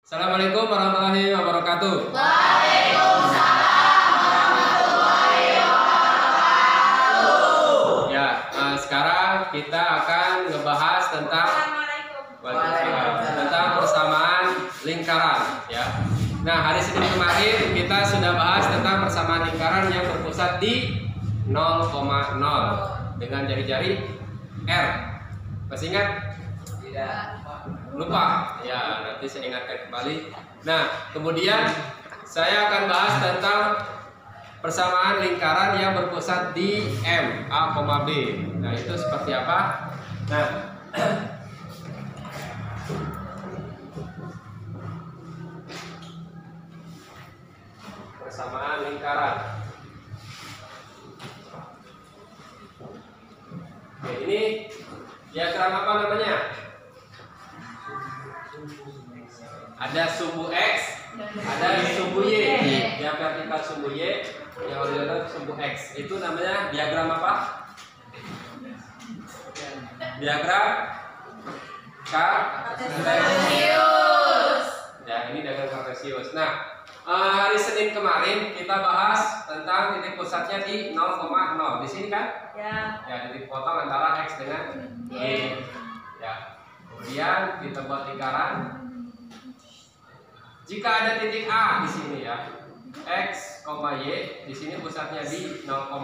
Assalamualaikum warahmatullahi wabarakatuh. Waalaikumsalam warahmatullahi wabarakatuh. Ya, sekarang kita akan ngebahas tentang persamaan lingkaran. Ya. Nah, hari Senin kemarin kita sudah bahas tentang persamaan lingkaran yang berpusat di 0,0 dengan jari-jari R. Masih ingat? Tidak. Lupa ya, nanti saya ingatkan kembali. Nah, kemudian saya akan bahas tentang persamaan lingkaran yang berpusat di M, A, B. Nah, itu seperti apa? Nah, persamaan lingkaran. Oke, ini diagram apa namanya? Ada sumbu X, ada sumbu Y. Yang vertikal sumbu Y, yang horizontal sumbu X. Itu namanya diagram apa? Diagram Kartesius. Ya, ini diagram Kartesius. Nah, hari Senin kemarin kita bahas tentang titik pusatnya di 0,0. Di sini kan? Ya. Ya, titik potong antara X dengan Y. Ya. Kemudian kita buat lingkaran. Jika ada titik A di sini ya, X, Y, di sini pusatnya di 0,0.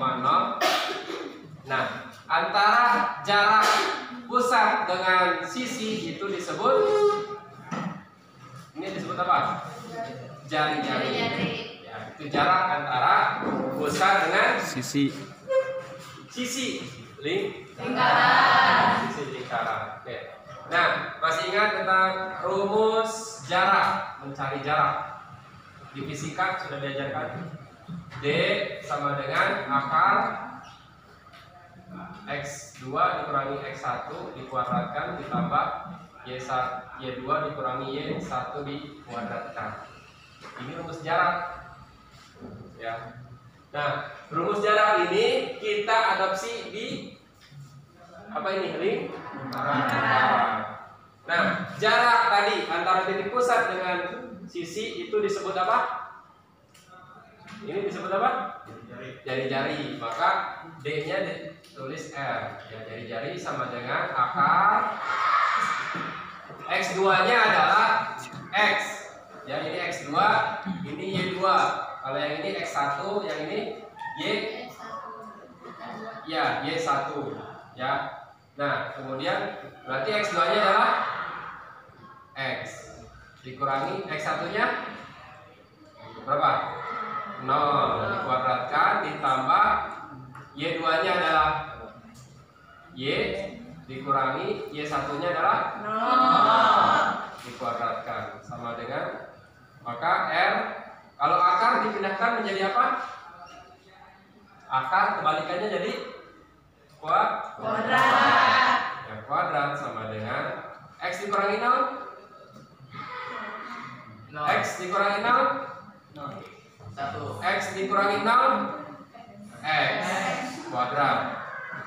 Nah, antara jarak pusat dengan sisi itu disebut, ini disebut apa? Jari-jari. Ya, itu jarak antara pusat dengan sisi lingkaran. Sisi lingkaran. Oke. Nah, masih ingat tentang rumus jarak, mencari jarak? Di fisika sudah diajarkan. D sama dengan akar X2 dikurangi X1 dikuadratkan ditambah Y2 dikurangi Y1 dikuadratkan. Ini rumus jarak. Ya. Nah, rumus jarak ini kita adopsi di apa ini? Lingkaran. Nah, jarak tadi antara titik pusat dengan sisi itu disebut apa? Ini disebut apa? Jari-jari. Maka D-nya ditulis R. Ya, jari-jari sama dengan akar X2-nya adalah X. Ya, ini X2, ini Y2. Kalau yang ini X1, yang ini Y. Ya, Y1. Ya. Nah, kemudian berarti X2-nya adalah X dikurangi X1-nya berapa? 0 dikuadratkan ditambah Y2-nya adalah Y dikurangi Y1-nya adalah 0 dikuadratkan sama dengan, maka R, kalau akar dipindahkan menjadi apa? Akar kebalikannya jadi kuadrat. Ya, kuadrat sama dengan X dikurangi 0. X dikurangi 0. 1. X dikurangi 0. X kuadrat.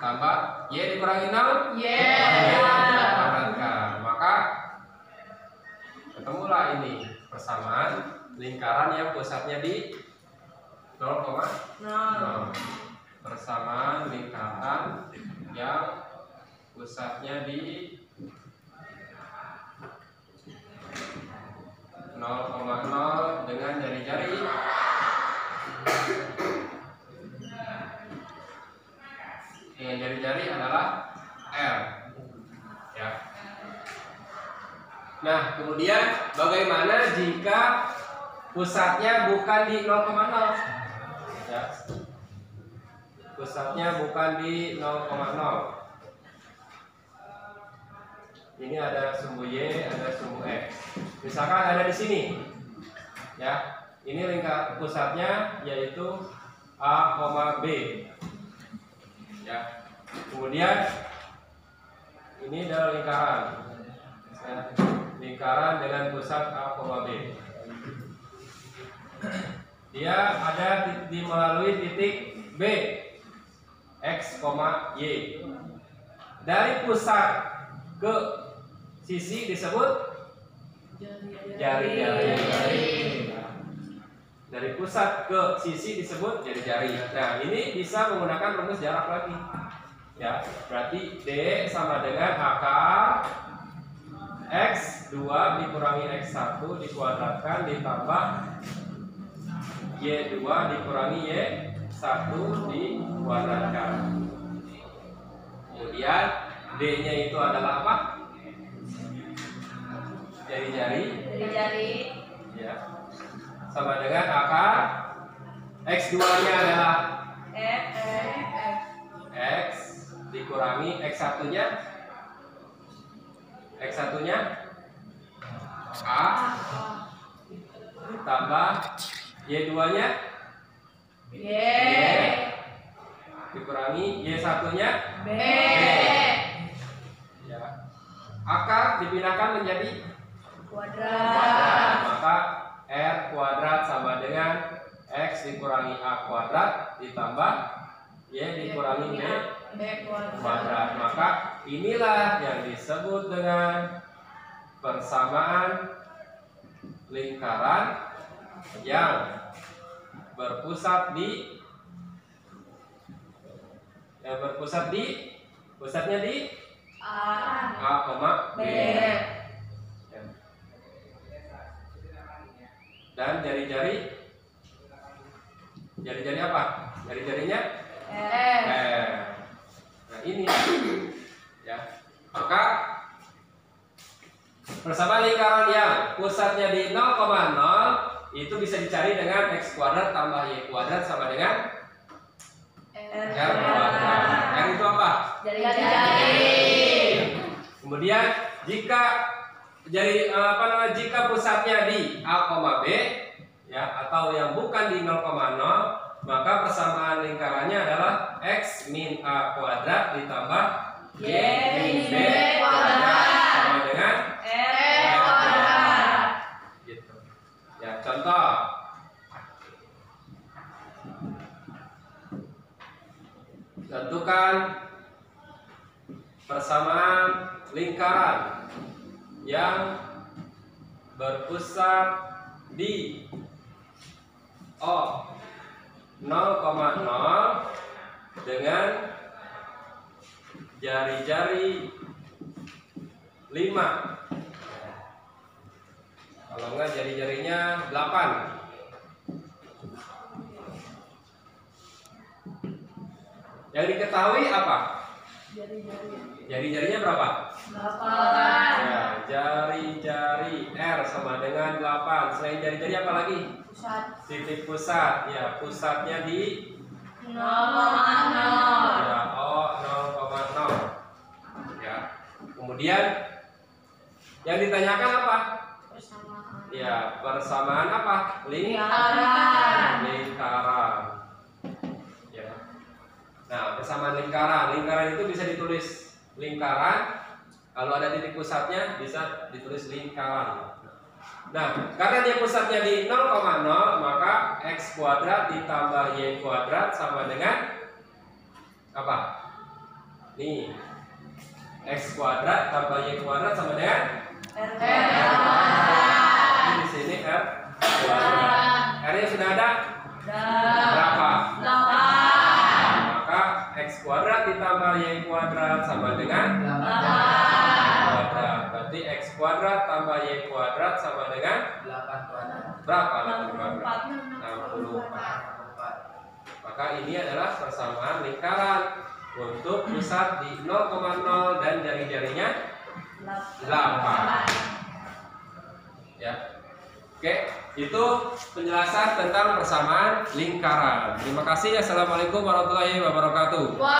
Tambah Y dikurangi 0. Y kuadratkan. Maka ketemulah ini persamaan lingkaran yang pusatnya di 0,0. Persamaan lingkaran yang pusatnya di 0,0 dengan jari-jari adalah R. Ya. Nah, kemudian bagaimana jika pusatnya bukan di 0,0? Ya. Pusatnya bukan di 0,0. Ini ada sumbu Y, ada sumbu X. Misalkan ada di sini. Ya. Ini lingkar pusatnya yaitu A, B. Ya. Kemudian ini adalah lingkaran. Ya. Lingkaran dengan pusat A, B. Dia ada melalui titik B. X, Y. Dari pusat ke sisi disebut jari-jari. Dari pusat ke sisi disebut jari-jari. Nah, ini bisa menggunakan rumus jarak lagi. Ya, berarti D sama dengan akar X2 dikurangi X1 dikuadratkan ditambah Y2 dikurangi Y1 dikuadratkan. Kemudian D-nya itu adalah apa? Jari-jari. Ya. Sama dengan akar X2-nya adalah X dikurangi X1-nya A ditambah Y2-nya Y dikurangi Y1-nya B. Ya. Akar dipindahkan menjadi kuadrat. Maka R kuadrat sama dengan X dikurangi A kuadrat ditambah Y dikurangi B kuadrat. Maka inilah yang disebut dengan persamaan lingkaran yang berpusat di pusatnya di A, B. Dan jari-jari apa? Jari-jarinya Nah, ini ya. Maka persamaan lingkaran yang pusatnya di 0,0 itu bisa dicari dengan X kuadrat tambah Y kuadrat sama dengan R kuadrat. R itu apa? Jari-jari. Kemudian jika jika pusatnya di A, B ya, atau yang bukan di 0,0, maka persamaan lingkarannya adalah X min A kuadrat ditambah Y min B kuadrat sama dengan R kuadrat. Gitu. Ya, contoh. Tentukan persamaan lingkaran yang berpusat di O 0,0 dengan jari-jari 5. Kalau enggak jari-jarinya 8. Yang diketahui apa? Jari-jarinya berapa? 8. Ya, jari-jari R sama dengan 8. Selain jari-jari apa lagi? Titik pusat. Ya, pusatnya di 0,0. Ya, O 0,0. Ya. Kemudian yang ditanyakan apa? Ya, persamaan apa? Lingkaran. Ya. Nah, persamaan lingkaran. Lingkaran itu bisa ditulis lingkaran. Kalau ada titik pusatnya bisa ditulis lingkaran. Nah, karena dia pusatnya di 0,0, maka X kuadrat ditambah Y kuadrat sama dengan apa? Nih, X kuadrat tambah Y kuadrat sama dengan R kuadrat. Ini di sini R kuadrat. R-nya sudah ada? Berapa? 8. Maka X kuadrat ditambah Y kuadrat sama dengan 8. Berarti X kuadrat tambah Y kuadrat sama dengan 8 kuadrat. berapa? 64. Maka ini adalah persamaan lingkaran untuk pusat di 0,0 dan jari-jarinya 8. Ya. Oke, itu penjelasan tentang persamaan lingkaran. Terima kasih. Assalamualaikum warahmatullahi wabarakatuh.